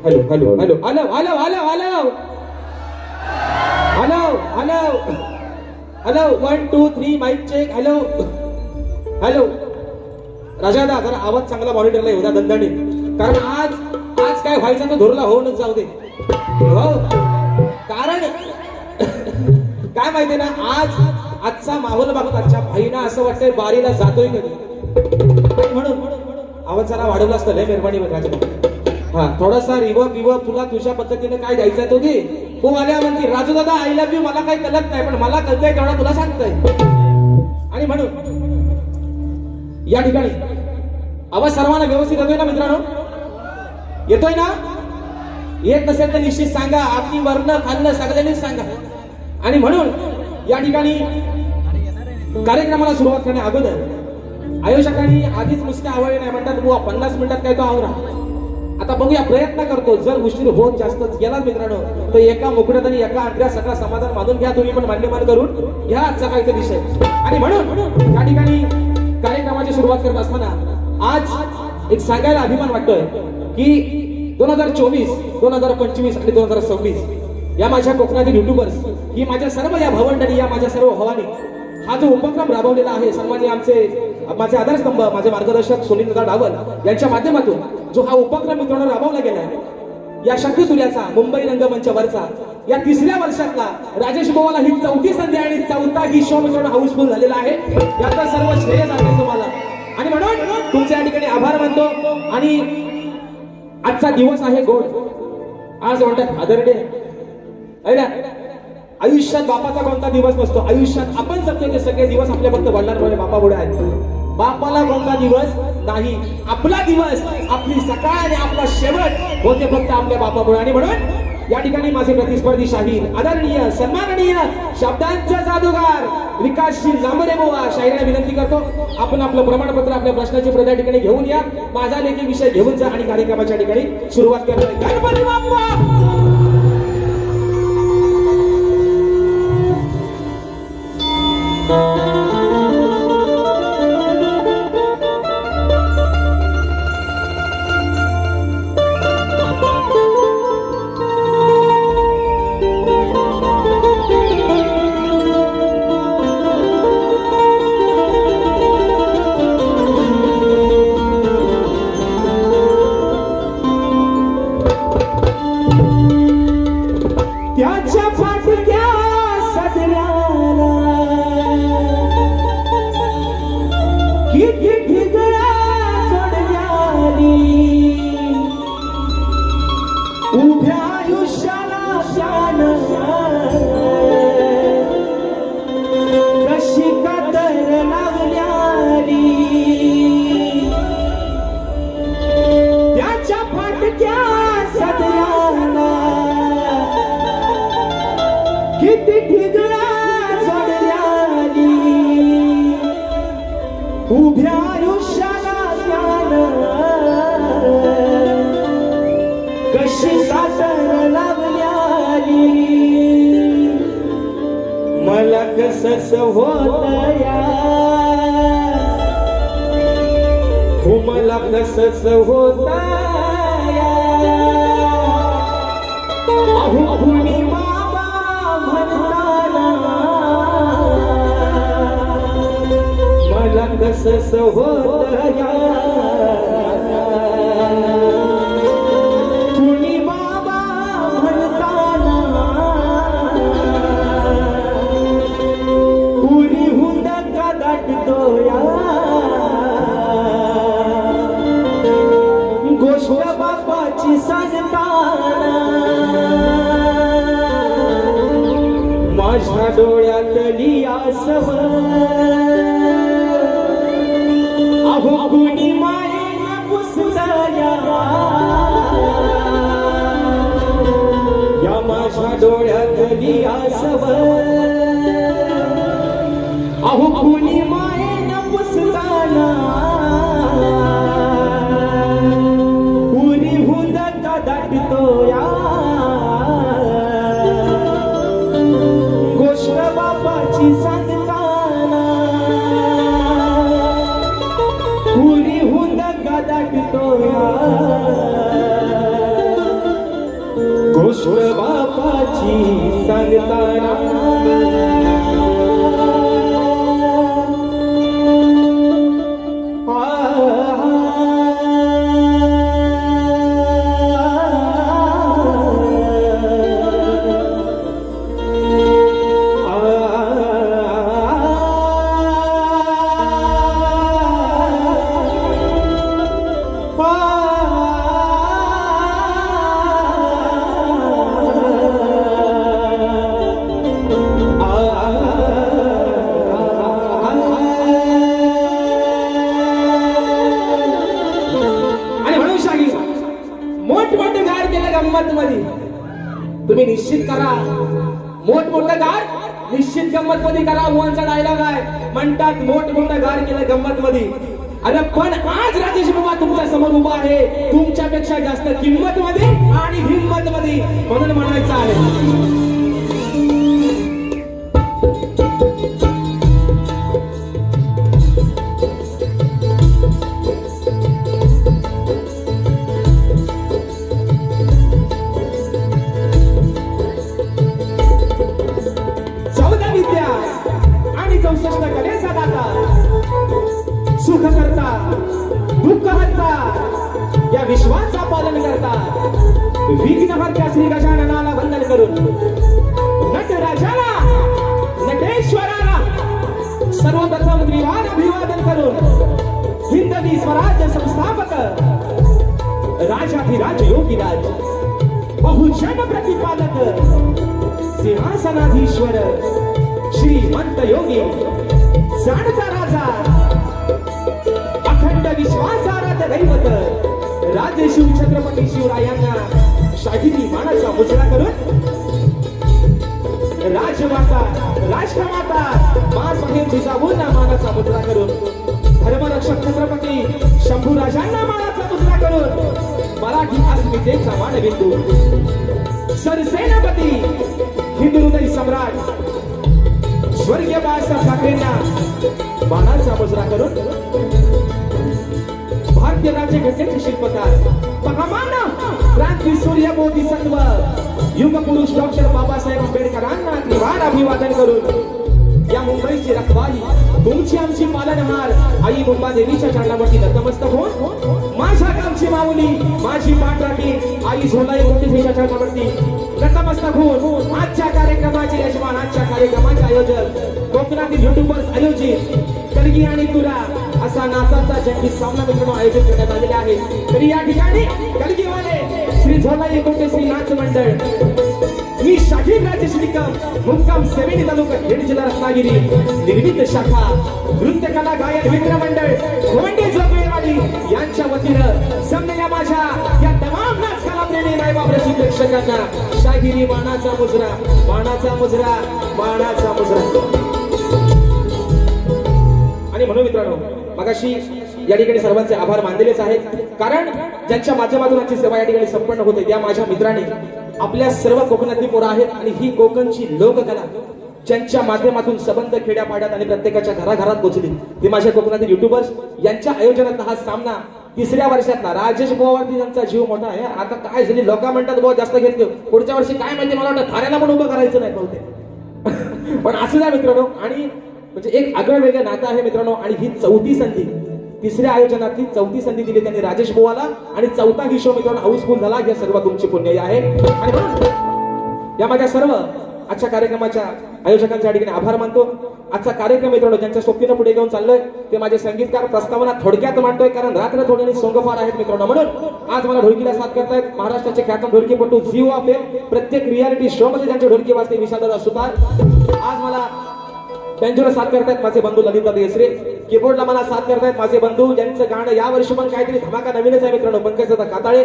Hello hello hello hello hello hello hello hello hello hello 1 2 3 mic check. Hello hello Rajada जरा आवाज चांगला मॉनिटरला येऊ द्या दणदणी, कारण आज आज काय व्हायचं तो धोरला होऊनच जाऊ दे. हो कारण काय माहितीये ना, आजचा माहोल बघून आजच्या भाईना असं वाटतंय बारीला जातोय कधी, म्हणून आवाज जरा वाढवला असतं. लय मेहरबानी राजा. हा थोडासा रिवर्ब तुला तुझ्या पद्धतीने काय द्यायचंय तो दे. खूप आल्या म्हणते राजू दादा आय लव्ह यू, मला काही कळत नाही पण मला कळतंय तेवढा तुला सांगतोय. आणि म्हणून या ठिकाणी आवाज सर्वांना व्यवस्थित येतोय ना मित्रांनो? येतोय ना? येत नसेल तर निश्चित सांगा. आपली वर्ण खाल्लं सगळ्यांनीच सांगा. आणि म्हणून या ठिकाणी कार्यक्रमाला सुरुवात करण्या अगोदर आयोजकांनी आधीच नुसते आवडले नाही, म्हणतात बुवा 50 मिनिटात काय तो आवरा. आता बघूया, प्रयत्न करतो. जर उशीर होत जास्तच गेला मित्रांनो तर एका मुकड्यात आणि एका अंड्या सगळा समाधान मानून घ्या. तुम्ही पण मान्यमान करून घ्या आजचा काहीतरी विषय. आणि म्हणून या ठिकाणी कार्यक्रमाची सुरुवात करत असताना आज एक सांगायला अभिमान वाटतोय की 2024 2025 आणि 2026 या माझ्या कोकणातील युट्यूबर्स, ही माझ्या सर्व या भावंडांनी, या माझ्या सर्व भावांनी हा जो उपक्रम राबवलेला आहे, सन्माननीय माझे आधारस्तंभ, माझे मार्गदर्शक सुनीलदादा डावल यांच्या माध्यमातून जो हा उपक्रम मित्रांनो राबवला गेला आहे, या शक्ती सूर्याचा मुंबई रंगमंचावरचा या 3ऱ्या वर्षातला राजेश बोवाला ही 4थी संधी आणि 4था ही शो मित्रांनो हाऊसफुल झालेला आहे. याचा सर्व श्रेय जाते तुम्हाला. आणि म्हणून तुमच्या या ठिकाणी आभार मानतो. आणि आजचा दिवस आहे गोड. आज म्हणतात फादर डे आहे ना. आयुष्यात बापाचा कोणता दिवस नसतो. आयुष्यात आपण जगतो ते सगळे दिवस आपल्या फक्त वडिलांमुळे बापामुळे आहेत. बापाला कोणता दिवस नाही. आपला दिवस, आपली सकाळ आणि आपला शेवट होते फक्त आपल्या बापामुळे. आणि म्हणून या ठिकाणी माझे प्रतिस्पर्धी शाहीर, आदरणीय सन्माननीय शब्दांचा जादूगार विकासशील लांबरे बोवा शाहीरांना विनंती करतो, आपण आपलं प्रमाणपत्र, आपल्या प्रश्नाची प्रत या ठिकाणी घेऊन या. माझा लेखी विषय घेऊन जा आणि कार्यक्रमाच्या ठिकाणी सुरुवात करतोय. गणपती बाप्पा उभ्या आयुष्याला कशी सातर लावल्याली मला कसंच होतया हो मला कसंच होतया अहो कुणी बाबा म्हणताना मला कसंच होतया कुणी बाबा म्हणताना कुणी हुंदका दाटतोया गोष्ट बापाची सांगताना माझ्या डोळ्यातली आसव अहो कुणी मायेनं पुसतया या माझ्या डोळ्यातली आसव अहो कुणी मायेनं पुसताना कुणी हुंदका दाटतोया गोष्ट बापाची सांगताना कुणी हुंदका दाटतोया तुम्ही निश्चित करा. मोठमोठं गार निश्चित गंमत मध्ये करा. मोहनचा डायलॉग आहे, म्हणतात मोठमोठं गार केलं गंमत मध्ये. अरे पण आज राजेश बाबा तुमच्या समोर उभा आहे, तुमच्यापेक्षा जास्त किंमत मध्ये आणि हिंमत मध्ये, म्हणून म्हणायचं आहे. सुख करता दुःख हरता या विश्वाचा पालन करता विघ्नहर्त्या श्री गजाननाला वंदन करून नटराजाला नटेश्वराला सर्वप्रथम त्रिवार अभिवादन करून हिंदवी स्वराज्य संस्थापक राजाधिराज योगीराज बहुजन प्रतिपालक सिंहासनाधीश्वर श्रीमंत योगी जाणता राजा अखंड विश्वासार्ह दैवत राजशिव छत्रपती शिवरायांना शाहिरी मानाचा मुजरा करून राजमाता राष्ट्रमाता मासाहेब जिजाऊंना मानाचा मुजरा करून धर्मरक्षक छत्रपती शंभूराजांना मानाचा मुजरा करून मराठी अस्मितेचा मानबिंदू सरसेनापती हिंदू हृदय सम्राट स्वर्गीय बाळासाहेब ठाकरेंना मानाचा मुजरा करून भारतीय राज्य घटनेचे शिल्पकार महामान क्रांती सूर्य बोधिसत्व युग पुरुष डॉक्टर बाबासाहेब आंबेडकरांना त्रिवार अभिवादन करून या मुंबईची रखवाली तुमची आमची पालनहार आई मुंबा देवीच्या चरणावरती नतमस्तक होऊन माझ्या गावची माऊली माझी पाठराखी आई झोलाई देवीच्या चरणावरती नतमस्तक होऊन आजच्या कार्यक्रमाचे यजमान आजच्या कार्यक्रमाचे आयोजक कोकणातील युट्यूबर्स आयोजित कलगी आणि तुरा असा नाचाचा जंगी सामना मित्रांनो आयोजित करण्यात आलेला आहे. तरी या ठिकाणी कलगीवाले श्री झोलाई श्री नाच मंडळ मी शाहीर राजेश निकम मुक्काम सेवेनी तालुका खेड जिल्हा रत्नागिरी निर्मित शाखा नृत्यकला गायन मित्र मंडळ गोंडे जोगवेवाडी यांच्या वतीनं जमलेल्या माझ्या या तमाम नाच कलाप्रेमी मायबाप रसिक प्रेक्षकांना शाहिरी मानाचा मुजरा मानाचा मुजरा मानाचा मुजरा. आणि म्हणून मित्रांनो मगाशी या ठिकाणी सर्वांचे आभार मानलेलेच आहेत, कारण ज्यांच्या माध्यमातून आजची सेवा या ठिकाणी संपन्न होते त्या माझ्या मित्रांनी आपल्या सर्व कोकणातली पोरं आहेत आणि ही कोकणची लोककला ज्यांच्या माध्यमातून संबंध खेड्यापाड्यात आणि प्रत्येकाच्या घराघरात पोहोचली ते माझ्या कोकणातील युट्यूबर्स यांच्या आयोजनात हा सामना तिसऱ्या वर्षातला राजेश बुवावरती त्यांचा जीव मोठा आहे. आता काय झाली लोक म्हणतात बुवा जास्त घेतले पुढच्या वर्षी काय माहिती मला वाटतं थाऱ्याला पण उभं करायचं नाही बोलते पण असं द्या मित्रांनो. आणि म्हणजे एक आगळं वेगळं नातं आहे मित्रांनो. आणि ही चौथी संधी तिसऱ्या आयोजनातली चौथी संधी दिली त्यांनी राजेश बुवाला आणि चौथा ही शो मित्रांनो हाऊसफुल झाला. या सर्व तुमची पुण्य आहे. आणि म्हणून या माझ्या सर्व आजच्या कार्यक्रमाच्या आयोजकांच्या या ठिकाणी आभार मानतो. आजचा कार्यक्रम मित्रांनो ज्यांच्या सोबतीनं पुढे घेऊन चाललोय ते माझे संगीतकार प्रस्तावना थोडक्यात मांडतोय कारण रात्र थोड्याने सोंग फार आहेत मित्रांनो. म्हणून आज मला ढोलकीला साथ करतायत महाराष्ट्राचे ख्यातनाम ढोलकीपटू झी ऑफ प्रत्येक रियालिटी शो मध्ये ज्यांचे ढोलकी वाजते विशालदादा सुतार. आज मला बेंजोला साथ करतायत माझे बंधू ललिता देसरे. कीबोर्डला मला साथ करतायत माझे बंधू ज्यांचं गाणं या वर्षी पण काहीतरी धमाका नवीनच आहे मित्रांनो पंकजदा काताळे.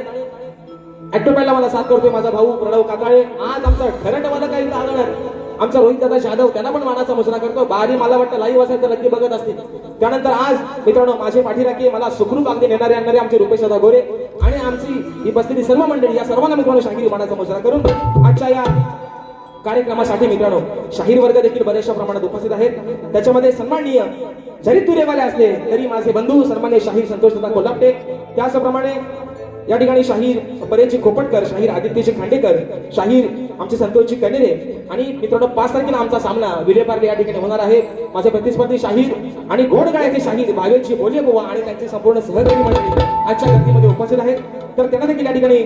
ऍक्टोपॅडला मला साथ करतोय माझा भाऊ प्रणव काताळे. आज आमचा खरटवाला काही आलं आमचा रोहित दादा जाधव त्यांना पण मानाचा मुजरा करतो. बारी मला वाटतं लाईव्ह असेल तर नक्की बघत असतील. त्यानंतर आज मित्रांनो माझे पाठीराखी मला सुखरूप अगदी नेणारे आणणारे आमचे रुपेश दादा गोरे आणि आमची ही बसलेली सर्व मंडळी या सर्वांना मित्रांनो शाहिरी मानाचा मुजरा करून आजच्या या कार्यक्रमासाठी मित्रांनो शाहीर वर्ग देखील बऱ्याचशा प्रमाणात उपस्थित आहेत. त्याच्यामध्ये सन्माननीय जरी तुरेवाले असले तरी माझे बंधू सन्माननीय शाहीर संतोष दादा कोल्हापटे, त्याचप्रमाणे या ठिकाणी शाहीर परेशजी खोपटकर, शाहीर आदित्यजी खांडेकर, शाहीर आमचे संतोषजी कनेरे आणि मित्रांनो 5 तारखेला आमचा सामना विलेपार्ले या ठिकाणी होणार आहे. माझे प्रतिस्पर्धी शाहीर आणि गोडगाळ्याचे शाहीर भावेशजी बोले बुवा आणि त्यांचे संपूर्ण सहकारी मंडळी आजच्या गर्दीमध्ये उपस्थित आहेत. तर त्यांना देखील या ठिकाणी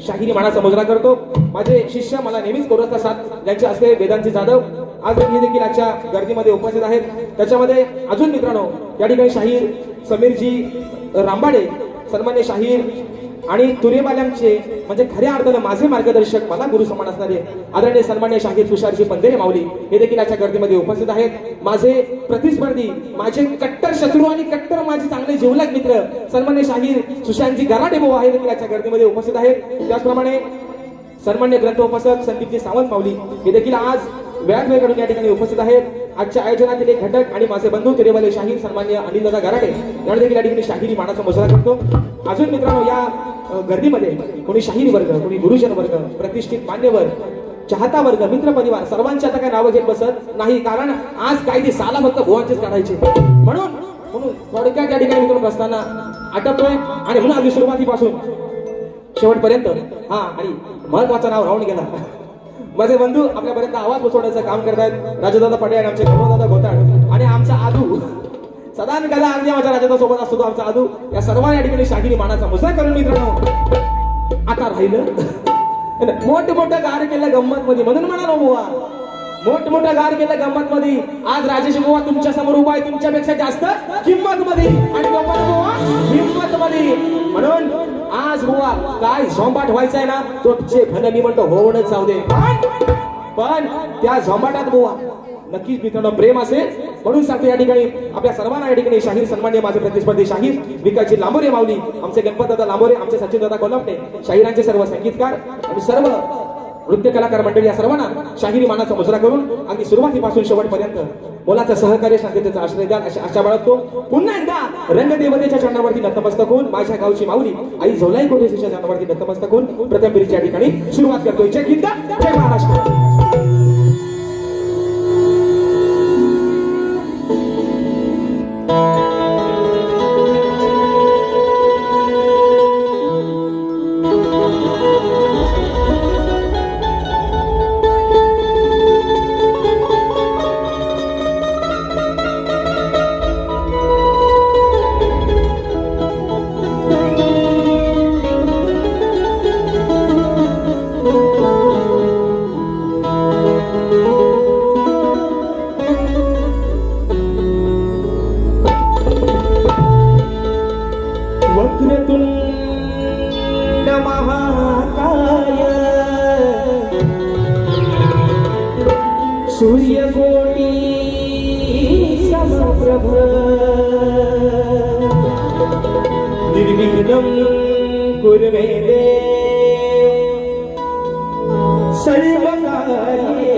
शाहिरी मानाचा मुजरा करतो. माझे शिष्य मला नेहमीच कोरसचा साथ ज्यांचे असते वेदांती जाधव आज हे देखील आजच्या गर्दीमध्ये उपस्थित आहेत. त्याच्यामध्ये अजून मित्रांनो या ठिकाणी शाहीर समीरजी रांबाडे, सन्मान्य शाहीर आणि तुरेवाल्यांचे म्हणजे खऱ्या अर्थानं माझे मार्गदर्शक मला गुरु समान असणारे आदरणीय सन्मान्य शाहीर तुषारजी पंधेरे माऊली हे देखील आजच्या गर्दीमध्ये उपस्थित आहेत. माझे प्रतिस्पर्धी, माझे कट्टर शत्रू आणि कट्टर माझे चांगले जीवलग मित्र सन्मान्य शाहीर सुशांतजी गराडे बुवा हे देखील आजच्या गर्दीमध्ये उपस्थित आहेत. त्याचप्रमाणे सन्मान्य ग्रंथोपासक संदीपजी सावंत माऊली हे देखील आज वेळात वेळ काढून या ठिकाणी उपस्थित आहेत. आजच्या आयोजनातील एक घटक आणि माझे बंधू तेरेवाले शाहीर सन्मान्य अनिल दादा गराडे यांना देखील या ठिकाणी शाहिरी मानाचा मुजरा करतो. अजून मित्रांनो, या गर्दीमध्ये कोणी शाहीर वर्ग, कोणी गुरुजन वर्ग, प्रतिष्ठित मान्यवर, चाहता वर्ग, मित्र परिवार सर्वांची आता काय नावं घेत बसत नाही, कारण आज काय ते साला फक्त भुवांचेच काढायचे. म्हणून थोडक्यात या ठिकाणी मित्रांनो असताना आटपतोय आणि म्हणून अगदी सुरुवातीपासून शेवटपर्यंत आणि महत्वाचं नाव राहून गेला. माझे बंधू आपल्यापर्यंत आवाज पोहोचवण्याचं काम करतायत. राजादादा पटेल, आमचे गौरवदादा घोटाळ आणि आमचा आदू सदा कदा आम्ही माझ्या राजादा सोबत असतो. आमचा आदू या सर्वांना या ठिकाणी शाहिरी मानाचा मुजरा करून मित्रांनो आता राहिलं मोठं गार केलं गंमत मध्ये, म्हणून म्हणालो बुवा मोठं गार केलं गंमत मध्ये. आज राजेश बुवा तुमच्या समोर उभा आहे, तुमच्यापेक्षा जास्त किंमत मध्ये आणि बुवा हिंमत मध्ये. म्हणून आज बुवा काय झोंबाट व्हायचा आहे ना, तो भन मी म्हणतो होऊनच जाऊ दे, पण त्या झोंबाटात बुवा नक्कीच मित्रांनो प्रेम असेल. म्हणून सांगतो या ठिकाणी आपल्या सर्वांना या ठिकाणी शाहीर सन्मान्य माझे प्रतिस्पर्धी शाहीर विकासजी लांबोरे माऊली, आमचे गणपतदादा लांबोरे, आमचे सचिन दादा कोल्हापटे, शाहिरांचे सर्व संगीतकार आणि सर्व नृत्य कलाकार मंडळी या सर्वांना शाहिरी मानाचा मुजरा करून अगदी सुरुवातीपासून शेवटपर्यंत मोलाचं सहकार्य शांततेचा आश्रय द्या अशी आशा बाळगतो. पुन्हा एकदा रंगदेवतेच्या चरणावरती नतमस्तक होऊन माझ्या गावची माऊली आई झोलाई कोटेच्या चरणावरती नतमस्तक होऊन प्रथम फेरीच्या ठिकाणी सुरुवात करतोय. जय हिंद, जय महाराष्ट्र. सूर्यकोटी समप्रभ निर्विघ्नं कुरु मे देव सर्वकार्येषु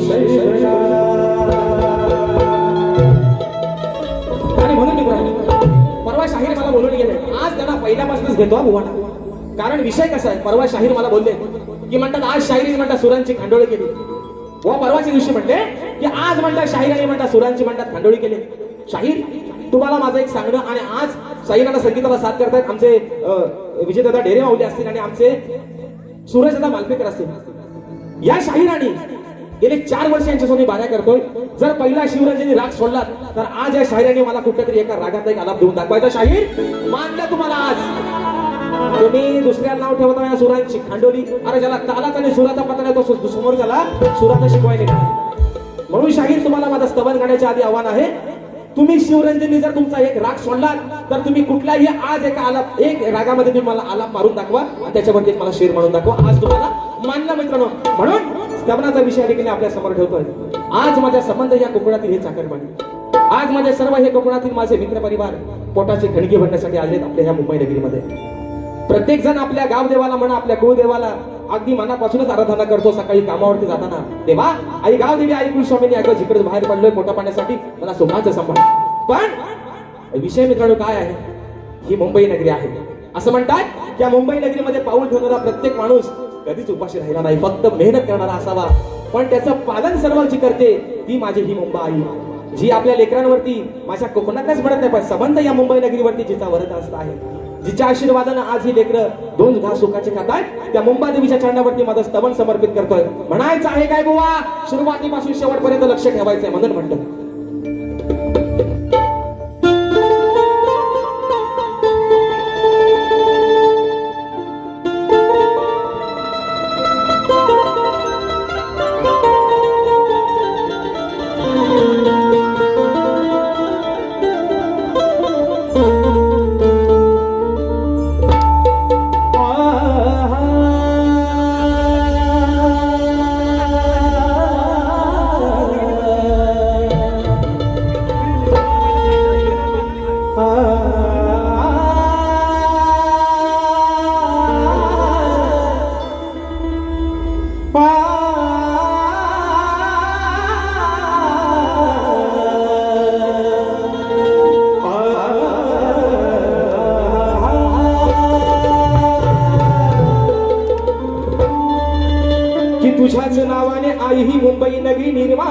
सर्वदा. आणि म्हणून परवा शाहीर मला बोलून गेले, आज त्यांना पहिल्यापासूनच घेतो बुवाना. कारण विषय कसा आहे, परवा शाहीर मला बोलले की म्हणतात आज शाहिरी म्हणतात सुरांची खांडोळी केली. व परवाच्या दिवशी म्हणले की आज म्हणतात शाहिरांनी म्हणतात सुरांची म्हणतात खांडोळी केली. शाहीर तुम्हाला माझं एक सांगणं, आणि आज शाहिरांना संगीताला साथ करतायत आमचे विजयदादा ढेरे माऊली असतील आणि आमचे सूरजदादा मालपेकर असतील. या शाहिरांनी गेले 4 वर्ष यांच्यासोबत बाऱ्या करतोय. जर पहिला शिवरंजनी राग सोडलात तर आज या शाहिरांनी मला कुठेतरी एका रागात एक आलाप देऊन दाखवायचा. शाहीर मानलं तुम्हाला आज. तुम्ही दुसऱ्या नाव ठेवता या सुरांची खांडोली. अरे ज्याला तालाचा आणि सुराचा पता नाही तो समोर त्याला सुराचा शिकवायला नाही. म्हणून शाहीर तुम्हाला माझा स्तवन गाण्याच्या आधी आव्हान आहे, तुम्ही शिवरंजनी जर तुमचा एक राग सोडलात तर तुम्ही कुठल्याही आज एका आलाप एक रागामध्ये तुम्ही मला आलाप मारून दाखवा आणि त्याच्यावरती मला शेर म्हणून दाखवा. आज तुम्हाला मानलं मित्रांनो. म्हणून स्तवनाचा विषय देखील आपल्या समोर ठेवतोय. आज माझ्या संबंध या कोकणातील हे चाकरमानी, आज माझे सर्व हे कोकणातील माझे मित्र परिवार पोटाचे खणगे भरण्यासाठी आलेत आपल्या ह्या मुंबई नगरीमध्ये. प्रत्येक जण आपल्या गाव देवाला म्हणा, आपल्या कुळदेवाला अगदी मनापासूनच आराधना करतो. सकाळी कामावरती जाताना देवा आई गाव देवी आई कुलस्वामीने ऐकलं जिकडे बाहेर पडलोय पोटा पाण्यासाठी मला सुखाचं सांभाळ. पण विषय मित्रांनो काय आहे, ही मुंबई नगरी आहे. असं म्हणतात की मुंबई नगरीमध्ये पाऊल ठेवणारा प्रत्येक माणूस कधीच उपाशी राहिला नाही, फक्त मेहनत करणारा असावा. पण त्याचं पालन सर्व जी करते ती माझी ही मुंबई आई, जी आपल्या लेकरांवरती माझ्या कोकणातच म्हणत नाही पण संबंध या मुंबई नगरीवरती जिचा वरद असत आहे, जिच्या आशीर्वादानं आज ही लेकरं 2 घास सुखाचे खातायत, त्या मुंबई देवीच्या चरणावरती माझं स्तवन समर्पित करतोय. म्हणायचं आहे काय बुवा, सुरुवातीपासून शेवटपर्यंत लक्ष ठेवायचंय म्हणून म्हणतो.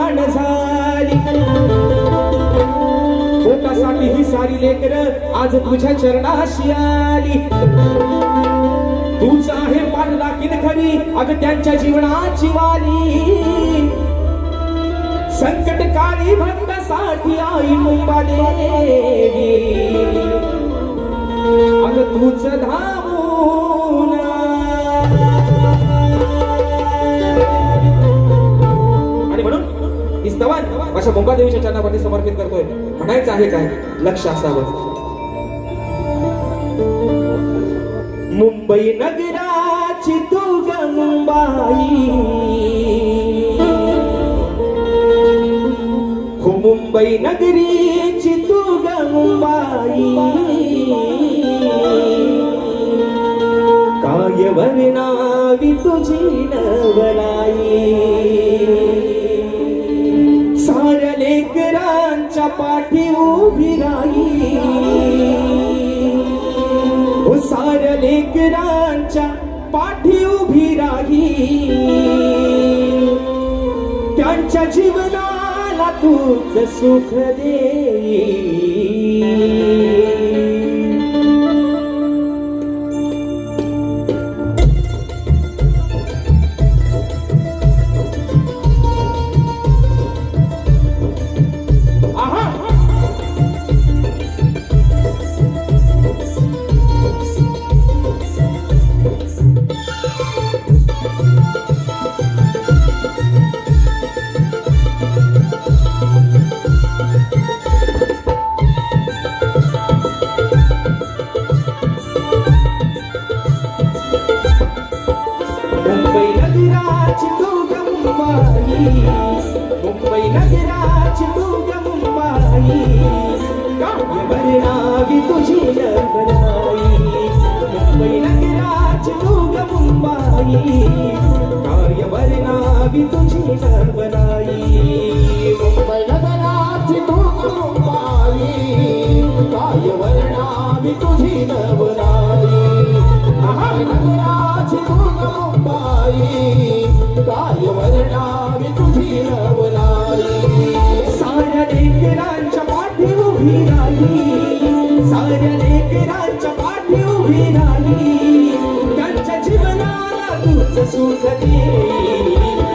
निर्माण झाली पोटासाठी ही सारी लेकर आज तुझ्या चरणाशी आली तूच आहे पाठलाखीन खरी अगं त्यांच्या जीवनाची वाली संकट काळी भक्तासाठी आई मुंबादेवी अगं तूच धावून आणि म्हणून ही स्तवन माझ्या मुंबादेवीच्या चरणावरती समर्पित करतोय म्हणायचं आहे काय लक्ष असावं मुंबई नगराची तू गंबाई हो मुंबई नगरीची तू गंबाई काय वर्णावी तुझी नवलाई साऱ्या लेकरांच्या पाठी उभी राही हो साऱ्या लेकरांच्या पाठी उभी राही त्यांच्या जीवनाला तूच सुख दे मुंबई नगराची तू गंबाई काय वर्णावी तुझी नवलाई मुंबई नगराची तू गंबाई काय वर्णावी तुझी नवलाई मुंबई नगराची तू गंबाई काय वर्णावी तुझी नवलाई नगराची तू गंबाई काय वर्णावी तुझी नवलाई साऱ्या लेकरांच्या पाठी उभी राही साऱ्या लेकरांच्या पाठी उभी राही त्यांच्या जीवनाला तूच सुख दे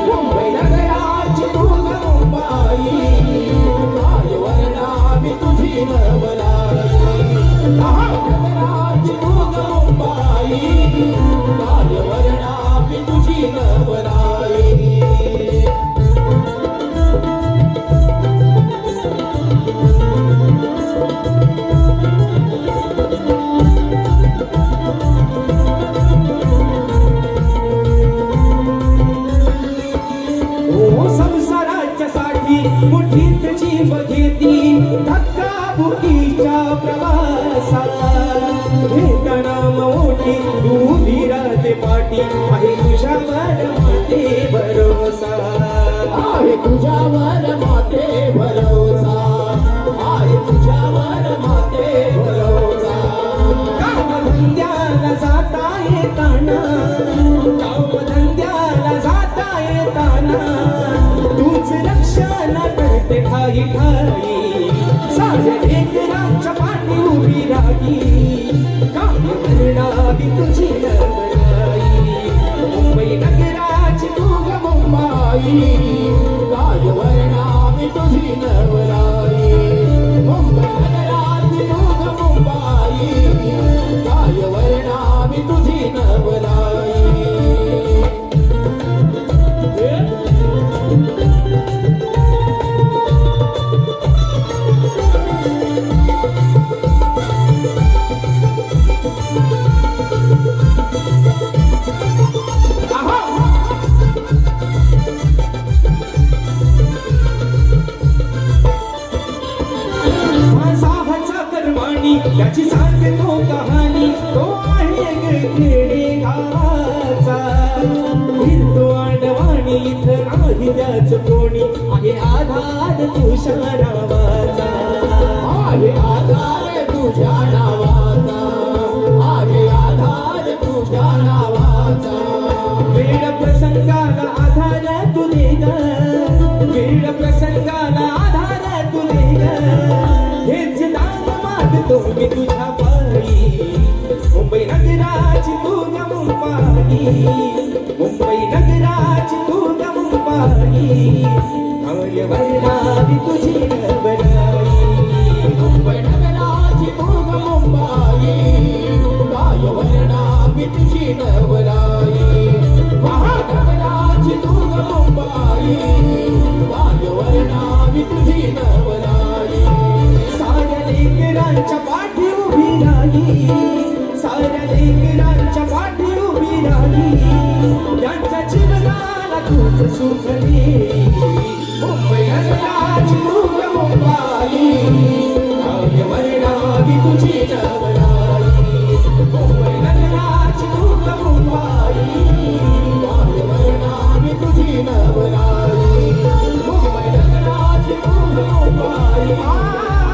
मुंबई नगराची तू गंबाई काय वर्णावी तुझी नवलाई नगराची तू गंबाई काय वर्णावी तुझी नवलाई मुठीत जीव घेती धक्का बुकीच्या प्रवासात ठिकाणा मोठी तू धीराते पाठी आहे तुझ्यावर माते भरोसा आहे तुझ्यावर माते भरोसा आहे तुझ्यावर माते भरोसा कामधंद्याला जाता येताना कामधंद्याला जाता येताना तूच रक्षण करते ठाई ठाई साऱ्या लेकरांच्या पाठी उभी राही काय वर्णावी तुझी नवलाई मुंबई नगराची तू गंबाई काय वर्णावी तुझी नवलाई मुंबई नगराची तू गंबाई काय वर्णावी तुझी नवलाई त्याची सांगतो कहाणी तो आहे खेडेगावाचा हिंदू आडवाणी इथं नाही त्याच कोणी आहे आधार तुझ्या नावाचा आहे आधार तुझ्या नावाचा आहे आधार तुझ्या नावाचा वेळ प्रसंगाला आधार तुझे ग वेळ मुंबई नगराची तू ग मुंबाई काय वर्णावी तुझी नवलाई मुंबई नगराची तू ग मुंबाई काय वर्णावी तुझी नवलाई महानगराची तू ग मुंबाई काय वर्णावी तुझी नवलाई साऱ्या लेकरांच्या पाठी उभी राही साऱ्या लेकरांच्या पाठी उभी राही त्यांच्या जीवनाला खूप सुखली मुंबई नगराची तू ग मुंबाई काय वर्णावी तुझी नवलाई मुंबई नगराची तू ग मुंबाई काय वर्णावी तुझी नवलाई मुंबई नगराची तू ग मुंबाई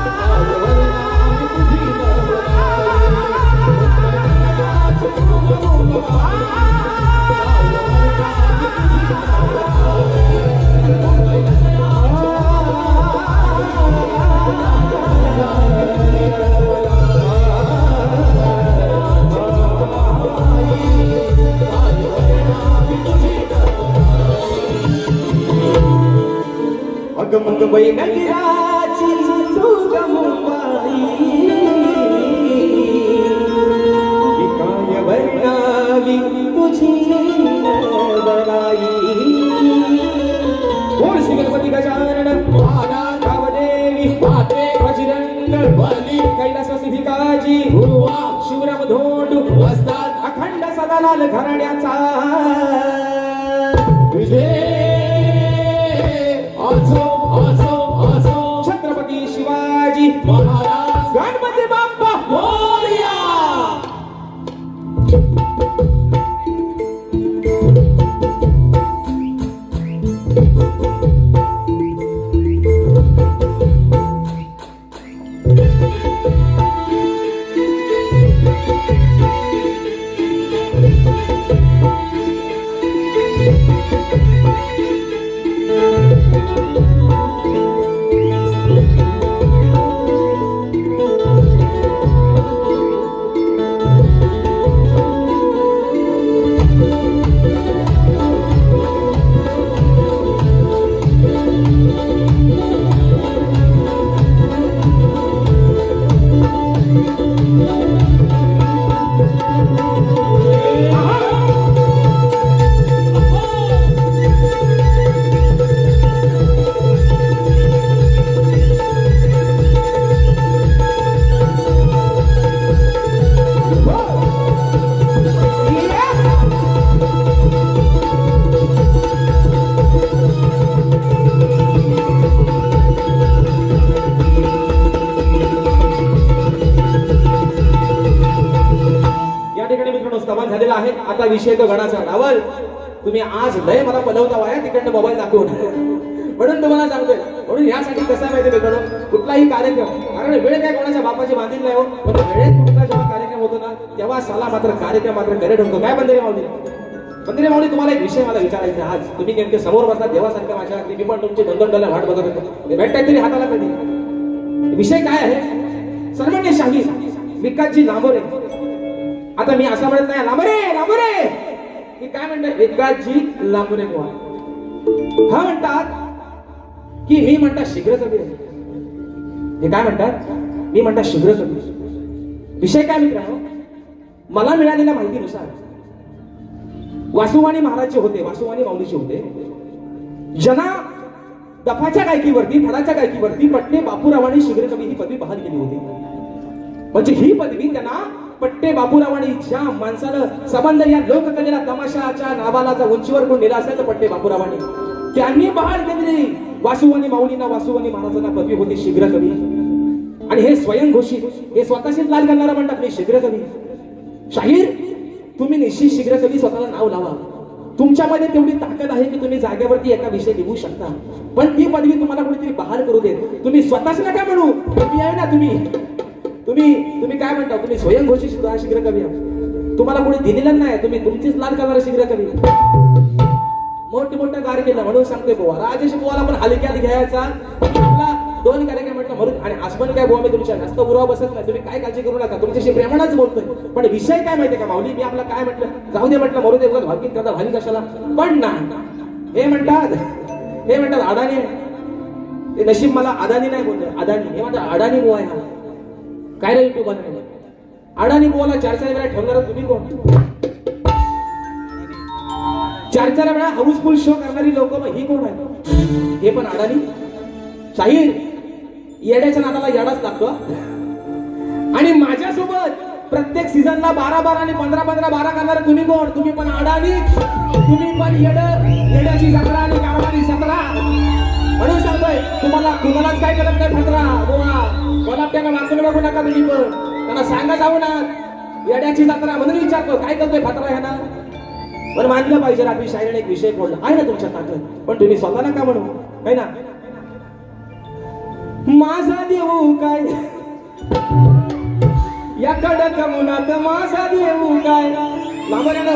काय वर्णावी तुझी नवलाई मुंबई नगराची तू ग मुंबाई अग मुंबई नगराची तू ग मुंबाई काय वर्णावी तुझी नवलाई बोल श्री गणपती गजानन महाराज रामदेवी माते बजरंग बली कैलास सिद्धिकाजी गुरुवा शिवराम धोंड वस्ताद अखंड सदालाल घराण्याचा विजय असो असो असो छत्रपती शिवाजी महाराज गणपती बाप्पा मोरया या ठिकाणी मित्रांनो स्तमान झालेला आहे. आता विषय तो गणाचा डावल. तुम्ही आज लय मला बनवता वाया तिकडनं मोबाईल दाखवून म्हणून तुम्हाला सांगतोय. म्हणून यासाठी कसं आहे माहिती मित्रांनो, कुठलाही कार्यक्रम, कारण वेळ काय कोणाच्या बापाची बांधील नाही हो, पण वेळेत कुठला जेव्हा कार्यक्रम होतो ना तेव्हा साला मात्र कार्यक्रम मात्र करे ठरतो. काय बंदरे माऊली? बंदरे माऊली, तुम्हाला एक विषय मला विचारायचा आहे. आज तुम्ही नेमके समोर बसला देवासारख्या माझ्या, मी पण तुमची दोन डोल्या वाट बघत होतो. भेटताय तरी हाताला कधी. विषय काय आहे? सर्वज्ञ शाही विकासजी लांबोरे. आता मी असं म्हणत नाही लांबरे लांबरे, मी काय म्हणतोय विकासजी लांबोरे बुवा. हा म्हणतात की मी म्हणतात शीघ्र कवी. हे काय म्हणतात? मी म्हणतात शीघ्र कवी. विषय काय मित्रांनो, मला मिळालेल्या माहितीनुसार वासुवाणी महाराजचे होते, वासुवाणी माऊलीचे होते, ज्यांना दफाच्या गायकीवरती, फडाच्या गायकीवरती पट्टे बापूरावांनी शीघ्र कवी ही पदवी बहाल केली होती. म्हणजे ही पदवी त्यांना पट्टे बापूरावांनी, ज्या माणसानं संबंध या लोककलेला तमाशाच्या नावाला जर उंचीवर कोण नेला असेल तर पट्टे बापूरावांनी, त्यांनी बहाल केलेली वासुवाणी माऊलींना, वासुवाणी महाराजांना पदवी होती शीघ्र कवी. आणि हे स्वयंघोषित, हे स्वतःशीच लाल घालणारा म्हणतात मी शीघ्र कवी. शाहीर, तुम्ही निश्चित शीघ्र कवी स्वतःला नाव लावा. तुमच्यामध्ये तेवढी ताकद आहे की तुम्ही जागेवरती एका विषय लिहू शकता, पण ती पदवी तुम्हाला कोणीतरी बहाल करू देत. तुम्ही स्वतःच नका म्हणू, तुम्ही आहे ना, तुम्ही तुम्ही काय म्हणता, तुम्ही स्वयंघोषित सुद्धा शीघ्र कवी आहात. तुम्हाला कोणी दिलेलं नाही, तुम्ही तुमचीच लाल करणारा शीघ्र कवी. मोठं गार केलं म्हणून सांगतोय बुवा, राजेश बुवाला पण हलक्यात घ्यायचा. आपला दोन कार्यक्रम म्हटलं म्हणून आणि आज पण काय बुवा मी तुमच्या जास्त उराव बसत नाही, तुम्ही काय काळजी करू नका, तुमच्याशी प्रेमानच बोलतोय. पण विषय काय माहितीये का माऊली, मी आपला काय म्हटलं, जाऊ दे म्हटलं, मरू दे, भागी करता भागी कशाला. पण ना हे म्हणतात अडाणी आहे. ते नशीब मला अदानी नाही बोलले, अदानी. हे म्हणतात अडाणी बुवा आहे हा. काय रे युट्यूब बनवलं अडाणी बुवाला 4-4 वेळा ठेवणार तुम्ही कोण? 4-4 वेळा हाऊसफुल शो करणारी लोक मग ही कोण आहे? हे पण अडाणी. शाहीर येड्याच्या नादाला येडाच लागतो. आणि माझ्यासोबत प्रत्येक सीझनला 12 आणि 15 12 करणारे तुम्ही कोण? तुम्ही पण अडाणी, तुम्ही पण येड्याची जत्रा आणि कारभारी 17. म्हणून सांगतोय तुम्हालाच काय करत नाही फत्रा बुवा. मला त्यांना वाचून बघू नका तुम्ही, पण त्यांना सांगा जाऊ ना येड्याची जत्रा. म्हणून विचारतो काय करतोय फत्रा ह्या ना. पण मानलं पाहिजे आपली शायरीने एक विषय बोलला आहे ना तुमच्या ताकद, पण तुम्ही स्वतः नका म्हणू है ना. माझा देऊ काय या कडक मुनात, माझा देऊ काय लांबर ना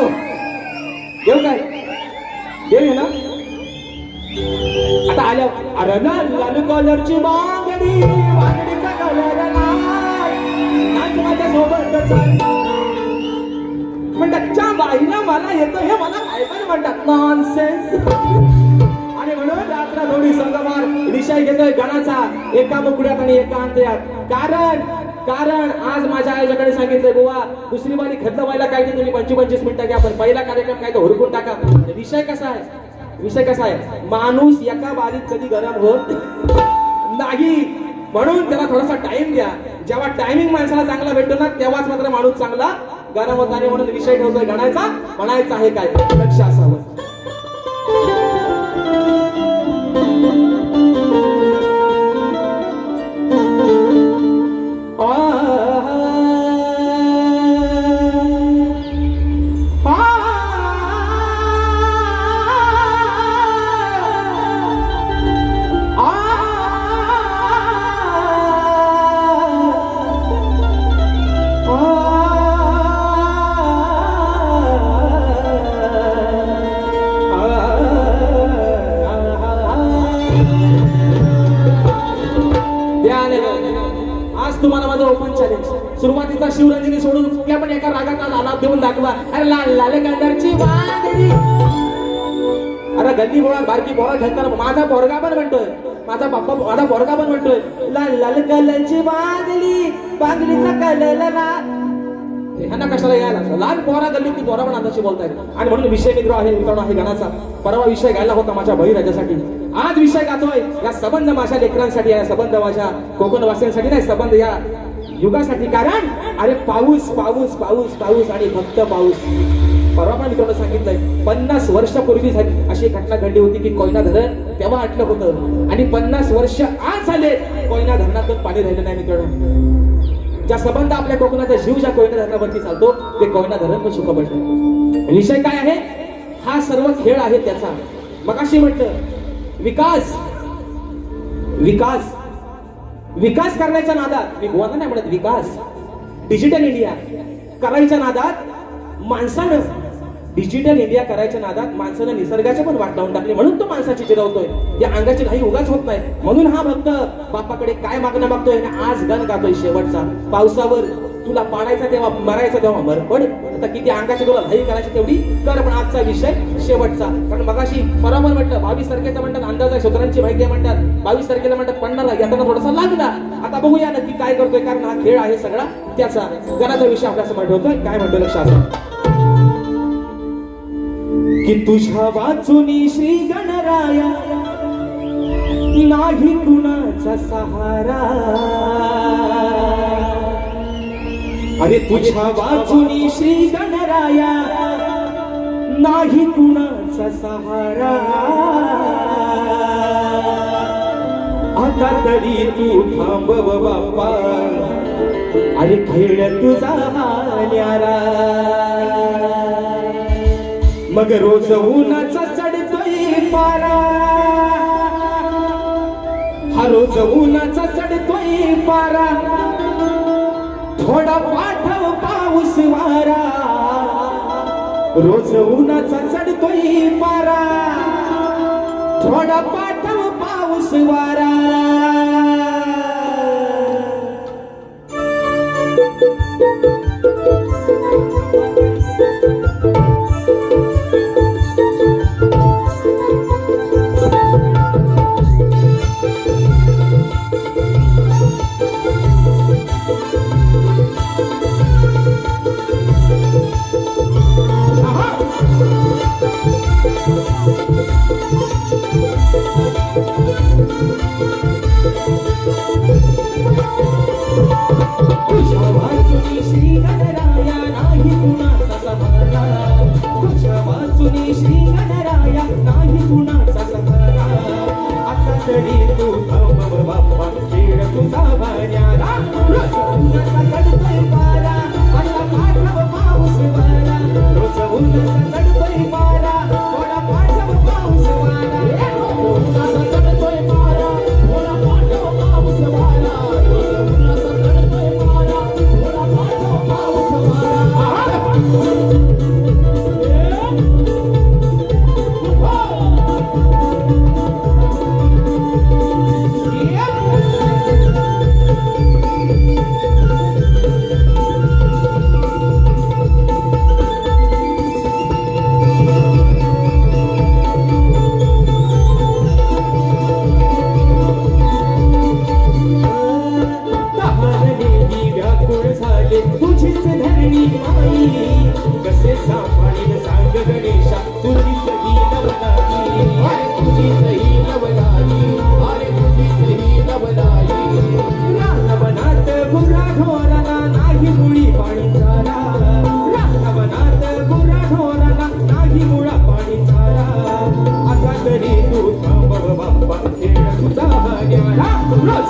देऊ काय देऊ ना. आता आल्या अरे ना लाल कलरची बांगडी, बांगडीचा कलर नाच माझ्या सोबत म्हणतात च्या बाईला मला येतं हे मला काय पण म्हणतात नॉनसेन्स. आणि म्हणून रात्र थोडी संगमार विषय घेतोय गणाचा, एका मुकड्यात आणि एका अंतयात. कारण आज माझ्या आईच्याकडे सांगितलंय बुवा दुसरी बारी खतलं व्हायला काय ते तुम्ही 25 मिनिटं घ्या, पण पहिला कार्यक्रम काय तो हुडकून टाका. विषय कसा आहे माणूस एका बारीत कधी गरम होत नाही, म्हणून त्याला थोडासा टाइम द्या. जेव्हा टायमिंग माणसाला चांगला भेटतो ना तेव्हाच मात्र माणूस चांगला गरम होत. आणि म्हणून विषय ठेवतोय गणाचा, म्हणायचं आहे काय लक्ष असावं. तुम्हाला माझं ओपन चॅलेंज. सुरुवातीचा शिवरंजनी सोडून कुठल्या पण एका रागाचा आलाप देऊन दाखवा. अरे लाल कलरची बांगडी. अरे गल्ली बोळा बारकी पोरा ठरताना माझा पोरगा पण म्हणतोय, माझा पोरगा पण म्हणतोय लाल कलरची बांगडी, बांगडीचा कलर लाल. ह्यांना कशाला यायला लहान पोरा गल्ली ती पोरा पण आताशी बोलतायत. आणि म्हणून विषय मित्र आहे मित्रांनो आहे गणाचा. परवा विषय गायला होता माझ्या बळीराजासाठी, आज विषय गातोय या सबंध माझ्या लेकरांसाठी, या सबंध माझ्या कोकणवासियांसाठी नाही, सबंध या युगासाठी. कारण अरे पाऊस पाऊस पाऊस पाऊस आणि फक्त पाऊस. परवा पण मित्रांनो सांगितलंय 50 वर्षापूर्वी झाली अशी घटना घडली होती की कोयना धरण तेव्हा आटलं होतं आणि 50 वर्ष आज झाले कोयना धरणातून पाणी राहिलं नाही मित्रांनो. ज्या संबंध आपल्या कोकणाचा जीव ज्या कोयना धरणावरती चालतो ते कोयना धरण पण सुख पडलं. विषय काय आहे हा सर्व खेळ आहे त्याचा. मगाशी म्हटलं विकास विकास विकास करण्याच्या नादात, मी गोवाला नाही म्हणत, विकास डिजिटल इंडिया करायच्या नादात माणसानं, डिजिटल इंडिया करायच्या नादात माणसानं निसर्गाचे पण वाट लावून टाकली. म्हणून तो माणसाची जिरवतोय. या अंगाची घाई उगाच होत नाही. म्हणून हा भक्त बापाकडे काय मागणं मागतोय आणि आज गण गातोय शेवटचा. पावसावर तुला पाडायचा तेव्हा मरायचा तेव्हा मर पड. आता किती अंगाची तुला घाई करायची तेवढी कर, पण आजचा विषय शेवटचा. कारण मगाशी बरोबर म्हटलं 22 तारखेचा म्हणतात अंदाज आहे, सूत्रांची माहिती आहे म्हणतात 22 तारखेला म्हणतात पडणारा, येताना थोडासा लागला. आता बघूया नक्की काय करतोय, कारण हा खेळ आहे सगळा त्याचा. गणाचा विषय आपल्यासमोर ठेवतोय, काय म्हणतोय लक्षात की तुझ्या वाचुनी श्री गणराया नाही कुणाचा सहारा. अरे तुझ्या वाचुनी श्री गणराया नाही कुणाचा सहारा. आता तरी तू थांबव बाप्पा, अरे खेळ तुझा न्यारा. मग रोज उन्हाचा चढतोय पारा, हा रोज उन्हाचा चढतोय पारा. थोडा पाठव पाऊस वारा, रोज उन्हाचा चढतोय पारा. थोडा पाठव पाऊस वारा.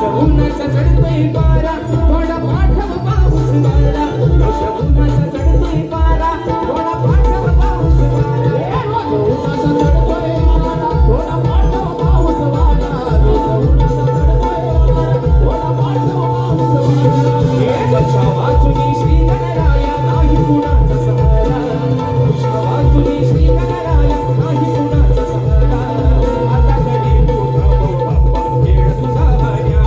रोज उन्हाचा चढतोय पारा थोडा पाठव पाऊस वारा रोज उन्हाचा चढतोय पारा थोडा पाठव पाऊस वारा उन्हाचा चढतोय वारा, थोडा पाठव पाऊस वारा. उन्हाचा चढतोय वारा, थोडा पाठव पाऊस वारा. शावा तुम्ही श्री गणराया नाही कुणाचा सहारा शावा तुम्ही श्री गणराया नाही कुणाचा सहारा आता कधी तू बाप्पा खेळ तुझा भाऱ्या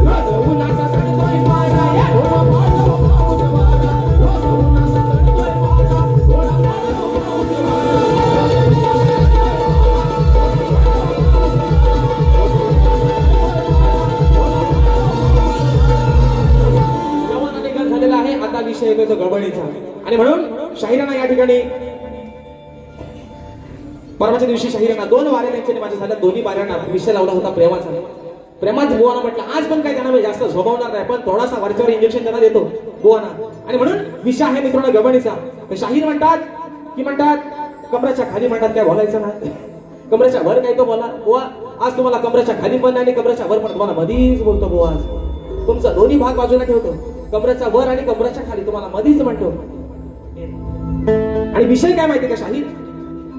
रोज उन्हाचा चढतोय पारा थोडा पाठव पाऊस वारा. उन्हाचा चढतोय वारा, थोडा पाठव पाऊस वारा. जवाना निकाल झालेला आहे आता विषय येतोय तो गडबडीचा आणि म्हणून शाहिरांना या ठिकाणी परवाच्या दिवशी शाहिरांना 2 वाऱ्या त्यांच्याने माझ्या झाल्या दोन्ही वाऱ्यांना विषय लावला होता प्रेमाचा प्रेमात बुवाना म्हटलं आज पण काय त्यांना मी जास्त झोपवणार नाही पण थोडासा वरच्यावर इंजेक्शन त्यांना देतो बुवाना आणि म्हणून विषय आहे मित्रांनो गडबडीचा तर शाहीर म्हणतात कमराच्या खाली म्हणतात काय बोलायचं नाही कमरेच्या वर काय तो बोला बुवा आज तुम्हाला कमरेच्या खाली पण नाही आणि कमरेच्या वर पण तुम्हाला मधीच बोलतो बुवा आज तुमचा दोन्ही भाग बाजूला ठेवतो कमरेच्या वर आणि कमरेच्या खाली तुम्हाला मधीच म्हणतो आणि विषय काय माहिती का शाहीर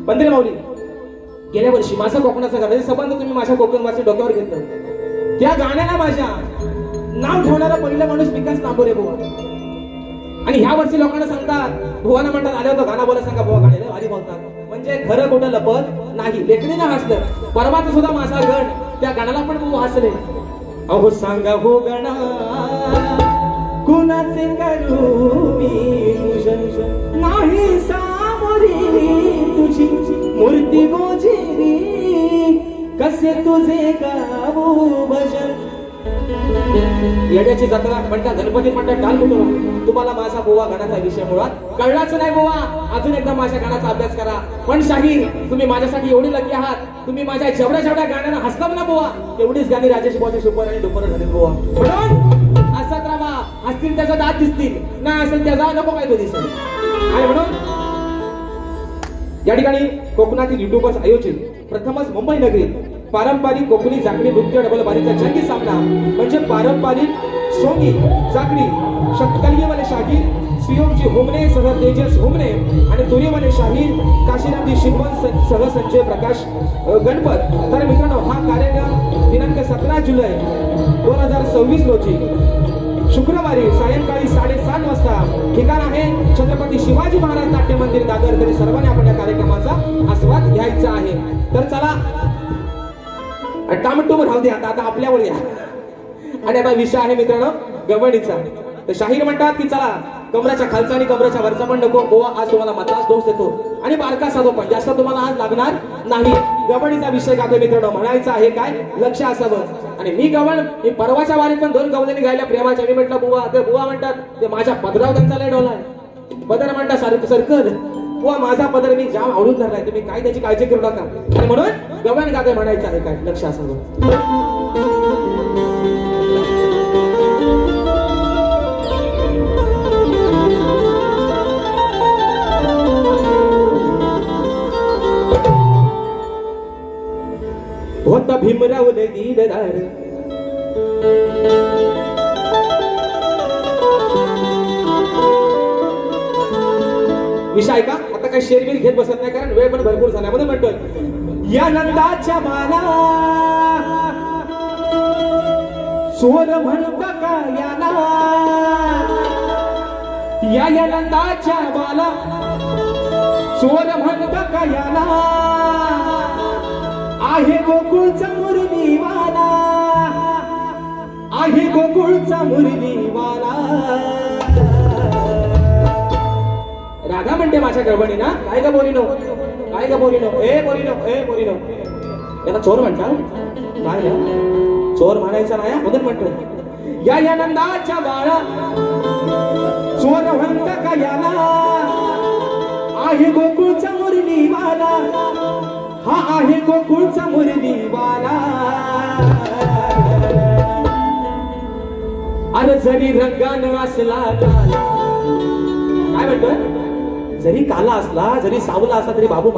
पंधरे माऊली गेल्या वर्षी माझं कोकणाचं गाणं संबंध तुम्ही माझ्या कोकणवासी डोक्यावर घेतलं त्या गाण्याला माझ्या नाव ठेवणारा पहिला माणूस विकास तांबोरे बुवा आणि ह्या वर्षी लोकांना सांगतात भुवाना म्हणतात आले होतं गाणं बोला सांगा बुवा गाणे भारी बोलतात म्हणजे खरं कुठं लपत नाही लेखणीनं हसलं परवाचं सुद्धा माझा गण त्या गाण्याला पण बुवा हसले अहो सांगा हो गणा कुणाचे करू मी पूजन नाही सामोरी तुझी मूर्ती गोजेरी कसे तुझे गावो भजन येड्याची जत्रा म्हणतात गणपती म्हणतात टाल कुठं तुम्हाला माझा बुवा गाण्याचा विषय मुळात कळलाच नाही बुवा अजून एकदा माझ्या गाण्याचा अभ्यास करा पण शाहीर तुम्ही माझ्यासाठी एवढी लकी आहात तुम्ही माझ्या जेवढ्या गाण्यांना हसतात ना बुवा तेवढीच गाणी राजेश बुवाचे सुपर आणि डुपर झाले बुवा म्हणून असत राहा असतील त्याचा दात दिसतील नाही असेल त्याचा नको काय तो दिसेल आणि म्हणून या ठिकाणी कोकणातील युट्यूबर्स आयोजित प्रथमच मुंबई नगरीत पारंपरिक कोकणी जाकडी नृत्य डबल बारीचा जंगी सामना म्हणजे पारंपरिक सोंगी जाकडी शक्कलीवाले शाहीर सुयोगजी हुमणे सह तेजस हुमणे आणि तुरीवाले शाहीर काशीरामजी शिंपण सह संजय प्रकाश गणपत तर मित्रांनो हा कार्यक्रम दिनांक 17 जुलै 2026 रोजी शुक्रवारी सायंकाळी 7:30 वाजता ठिकाण आहे छत्रपती शिवाजी महाराज नाट्य मंदिर दादर तरी सर्वांनी आपण या कार्यक्रमाचा आस्वाद घ्यायचा आहे तर चला टामटूम राहू द्या आता आपल्यावर या आणि आता विषय आहे मित्रांनो गवडीचा तर शाहीर म्हणतात की चला कमराच्या खालचा आणि कमराच्या वरचा पण नको गोवा आज तुम्हाला मताच दोष देतो आणि बारका साधो पण जास्त तुम्हाला आज लागणार नाही गवडीचा विषय गातो मित्रांनो म्हणायचा आहे काय लक्ष असावं आणि मी गवळ मी परवाच्या वारीत पण 2 गवळणी गायल्या प्रेमाच्या मी म्हटलं बुवा ते बुवा म्हणतात ते माझ्या पदराव त्यांचा लय डोलाय पदर म्हणतात सरकल बुवा माझा पदर मी जाम आवडून धरलाय तुम्ही काय त्याची काळजी करू नका आणि म्हणून गवळण गाते म्हणायचं आहे काय लक्ष असावं होता भीमराव दीलदार विषय ऐका आता काही शेरबीर घेत बसत नाही कारण वेळ पण भरपूर झाला म्हणून म्हणतोय या नंदाच्या बाला स्वर म्हणता का याला या नंदाच्या बाला स्वर म्हणता का याला आहे गोकुळचा मुरलीवाला आहे गोकुळचा मुरलीवाला राधा म्हणते माझ्या गडबडीना काय ग बोलीनो काय ग बोलीनो ए बोलीनो याला चोर म्हणतात काय ना चोर म्हणायचा नाही म्हणून म्हणतो या नंदाच्या बाळा चोर म्हणता का याला आहे गोकुळचा मुरलीवाला हा आहे गोकुळचा मुरलीवाला अरे जरी रंगानं असला काला काय म्हणतोय जरी काला असला जरी सावला असला तरी बाबू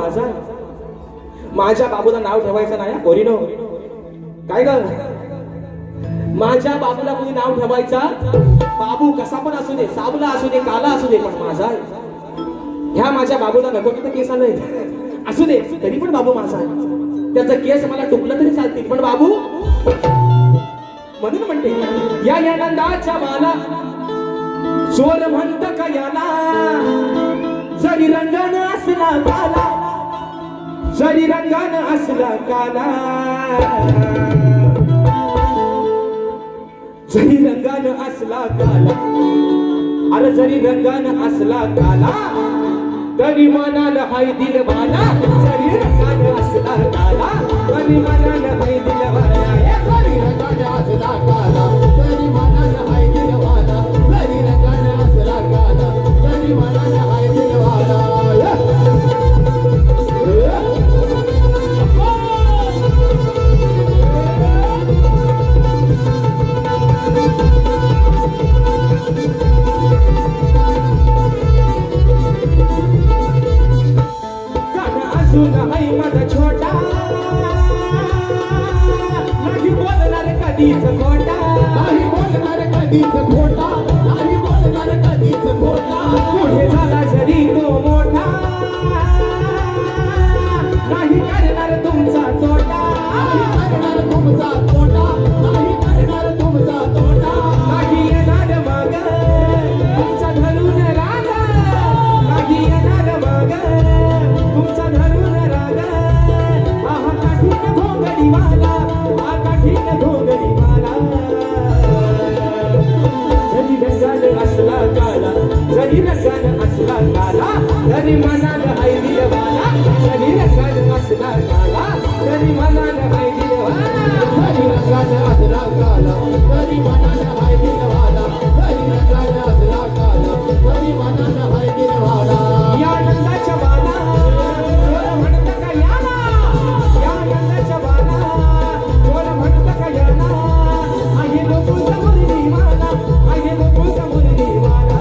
माझ्या बाबूला नाव ठेवायचं नाही पोरीनो काय ग माझ्या बाबूला कोणी नाव ठेवायचा बाबू कसा पण असू दे, सावला असू दे, काला असू दे, पण माझा आहे. ह्या माझ्या बाबूला नको तिथं केस आलंय असू दे तरी पण बाबू माझा आहे. त्याचं केस मला टुकलं तरी चालतील पण बाबू म्हणून म्हणते या नंदाच्या माला चोर म्हणत का याला जरी रंगानं असला काला, जरी रंगानं असला काला, जरी रंगानं असला काला, अरे जरी रंगानं असला काला तरी मनाला हाय दिलवाला, जरी रंगानं असला काला तरी मनाला हाय दिलवाला. जरी रंगाने असला काला तरी मनाला हाय दिलवाला, जरी रंगाने असला काला तरी मनाला हाय दिलवाला. गाणं अजून हाय माझा छोटा, नाही बोलणार कधीच खोटा, नाही बोलणार कधीच खोटा, नाही बोलणार कधीच खोटा. पुढे झाला जरी तो मोठा, नाही करणार तुमचा तोटा, नाही करणार तुमचा तोटा, नाही करणार तुमचा तोटा. नाही येणार मग तुमचा धरून राग, नाही येणार मग तुमचा धरून राग. आहा काठीन घोंगडी वाला, आ काठीन घोंगडी वाला. जरी रंगानं असला काला, जरी रंगानं असला काला तरी मनाला हाय दिलवाला, जरी रंगानं असला काला तरी मनाला हाय दिलवाला. जरी रंगाने असला काला तरी मनाला हाय दिलवाला, जरी रंगाने असला काला तरी मनाला हाय दिलवाला. या नंदाच्या बाला चोर म्हणत का याला, या नंदाच्या बाला चोर म्हणत का याला. आहे गोकुळचा मुरली वाला, आहे गोकुळचा मुरली वाला.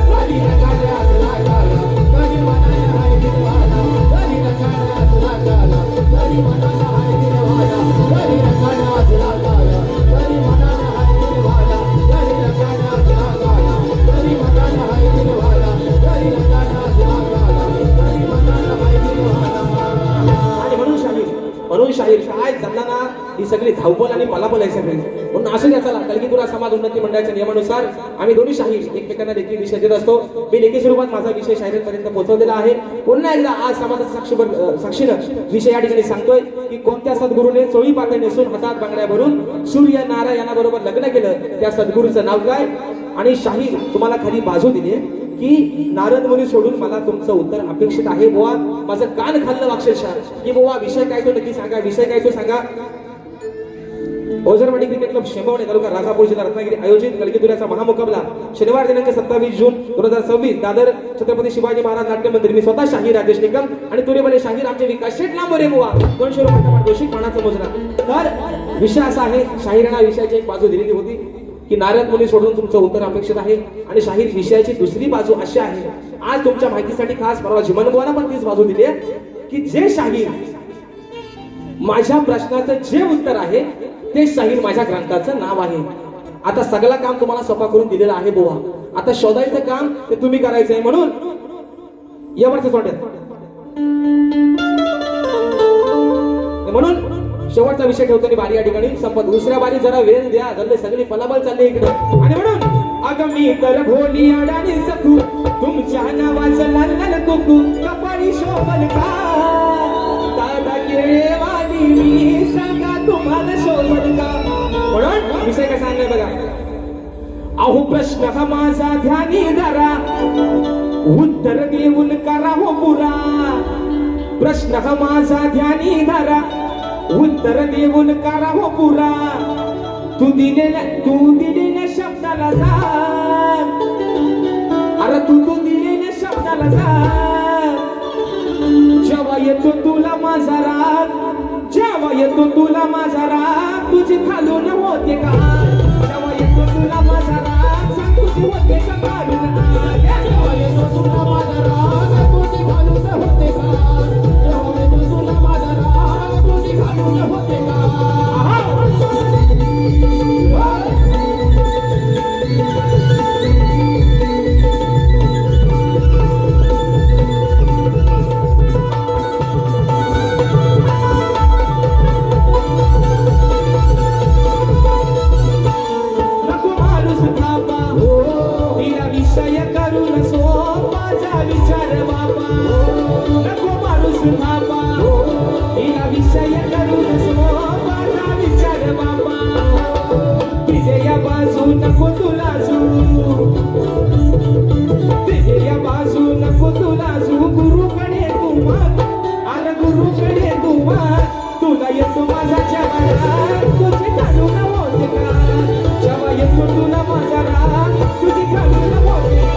जरी रंगाने असला काला तरी मनाला हाय दिलवाला, जरी रंगाने असला काला तरी मनाला हाय दिलवाला, जरी रंगाने असला काला तरी मनाला हाय दिलवाला, जरी रंगाने असला काला तरी मनाला हाय दिलवाला, जरी रंगाने असला काला तरी मनाला हाय दिलवाला. आणि म्हणून शाहीर काय जमताना ही सगळी धावपळ आणि पलापल आहे सगळी. म्हणून असं घ्या चला कलगीतुरा समाज उन्नती मंडळाच्या नियमानुसार आम्ही दोन्ही शाहीर एकमेकांना देखील विषय देत असतो. मी लेखी स्वरूपात माझा विषय शाहिरांपर्यंत पोहोचवलेला आहे. पुन्हा एकदा आज समाजाच्या साक्षीनं विषय या ठिकाणी सांगतोय की कोणत्या सद्गुरूने चोळी पातळ नेसून हातात बांगड्या भरून सूर्य नारायणाबरोबर लग्न केलं, त्या सद्गुरूचं नाव काय. आणि शाहीर तुम्हाला खाली बाजू दिली की नारद मुनी सोडून मला तुमचं उत्तर अपेक्षित आहे. बुवा माझं कान खाल्लं अक्षरशः की बुवा विषय काय तो नक्की सांगा, विषय काय तो सांगा. ओझरवाडी क्रिकेट क्लब शेंबवणे तालुका राजापूर जिल्हा रत्नागिरी आयोजित कलगीतुऱ्याचा महामुकाबला शनिवार दिनांक 27 जून 2026 दादर छत्रपती शिवाजी महाराज नाट्य मंदिर. मी स्वतः शाहीर राजेश निकम आणि तुरेबले शाहीर आमचे विकास शेठ लांबोरे बुवा 200 रुपये दोषिक मानाचं मोजरा. तर विषय असा आहे, शाहिरांना विषयाची एक बाजू दिलेली होती की नारद मुनी सोडून तुमचं उत्तर अपेक्षित आहे. आणि शाहीर विषयाची दुसरी बाजू अशी आहे, आज तुमच्या माहितीसाठी खास परवा जिमन बुवाला पण तीच बाजू दिली आहे की जे शाहीर माझ्या प्रश्नाचं जे उत्तर आहे ते शाहीर माझ्या ग्रंथाचं नाव आहे. आता सगळं काम तुम्हाला सोपा करून दिलेलं आहे बुवा, आता शोधायचं काम ते तुम्ही करायचंय. म्हणून यावरच वाटत म्हणून शेवटचा विषय ठेवतो बारी या ठिकाणी संपत. दुसऱ्या बारी जरा वेळ द्या, जल्ले सगळी पलाबल चालली इकडे. आणि म्हणून अगं मी तर भोली अडाणी सखू तुमच्या नावाचं लाल लाल कुकू कपाळी शोभल का दादा किरेवाली मी सांगा तुम्हाला शोभल का. म्हणून विषय कसा सांगलाय बघा. अहो प्रश्न हा माझा ध्यानी धरा, उत्तर देऊन करा हो पुरा. प्रश्न हा माझा ध्यानी धरा, उत्तर देऊन करा हो पुरा. तू दिलेल्या शब्दाला जा, अरे तू दिलेल्या शब्दाला जा. जेव्हा येतो तुला माझा राग, जेव्हा येतो तुला माझा राग, तुझी खालून होते का. जेव्हा येतो तुला माझा राग, सांग तुझी होते का खालून आग. जेव्हा येतो तुला माझा राग, तुझी घालून होते का. जेव्हा येतो तुला माझा राग, तुझी घालून होते का. नको तुला झू तिजऱ्या बाजू नको तुला झू गुरुकडे तू माग अरे गुरुकडे तू माग तुला येतो माझा जवाना तुझे काढू न होते का जेव्हा येतो तुला माझा राग तुझे काढू न होते का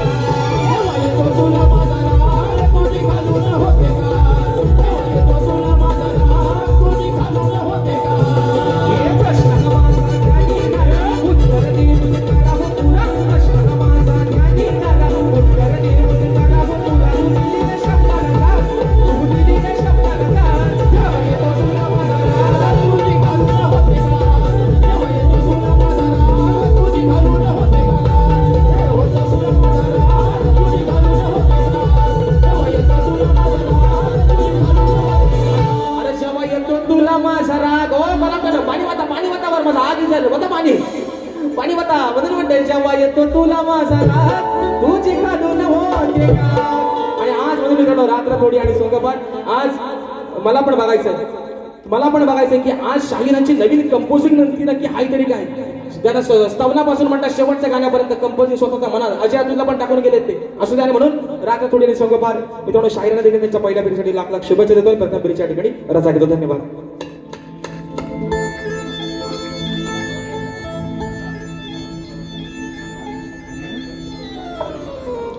तेव्हा येतो तुला माझा राग तुझी घालून होते का तेव्हा येतो तुला माझा राग तुझी घालून होते का हे प्रश्न माझा काही नाही उत्तर देऊन करा हो तुला प्रश्न माझा काही नाही उत्तर देऊन करा हो तुला तू दिलेल्या शब्दाला तू दिलेल्या शब्दाला तेव्हा येतो तुला माझा राग तुझी घालून होते का तेव्हा येतो तुला माझा राग तुझी घालून होते का तेव्हा येतो तुला माझा राग तुझी घालून होते का तेव्हा येतो तुला माझा राग तुझी घालून होते का अरे जेव्हा येतो तुला माझा राग ओ मला कळलं पाणी वातावर माझा आग झालं होतं पाणी वाता म्हणून म्हणते जेव्हा येतो तुला माझा राग तुझी घालून होते का आणि आज म्हणून मित्रांनो रात्रपोळी आणि सोंगपाठ आज मला पण बघायचंय की आज शाहिरांची नवीन कंपोजिंग नक्की आहे तरी काय ज्यांना स्तवनापासून म्हणतात शेवटच्या गाण्यापर्यंत कंपोजिंग स्वतःच्या मनात अजय अतुलला पण टाकून गेलेत ते असू द्या आणि म्हणून रात्रपोळी आणि सोंगपाठ मित्रांनो शाहिरांना देखील त्यांच्या पहिल्या फेरीसाठी लाख शुभेच्छा देतोय प्रथम फेरीच्या ठिकाणी रजा घेतो धन्यवाद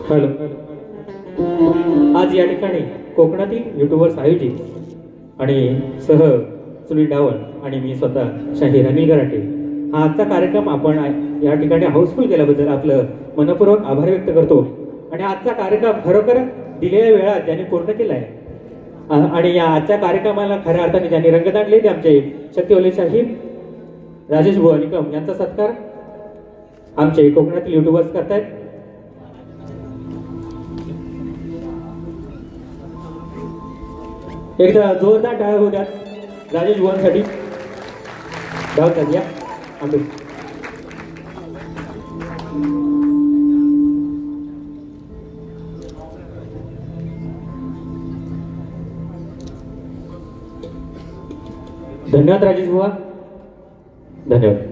हॅलो आज या ठिकाणी कोकणातील युट्यूबर्स आयोजित आणि सह सुनील डावण आणि मी स्वतः शाहीर अनिल गराटे हा आजचा कार्यक्रम आपण या ठिकाणी हाऊसफुल केल्याबद्दल आपलं मनपूर्वक आभार व्यक्त करतो आणि आजचा कार्यक्रम खरोखर दिलेल्या वेळात ज्यांनी पूर्ण केला आहे आणि या आजच्या कार्यक्रमाला खऱ्या अर्थाने ज्यांनी रंग आणले ते आमचे शक्तिवले शाहीर राजेश बुवा निकम यांचा सत्कार आमचे कोकणातील युट्यूबर्स करतायत एकदा जोरदार टाळ्या होऊ द्या राजेश बुवांसाठी धावतात या आंबे धन्यवाद राजेश बुवा धन्यवाद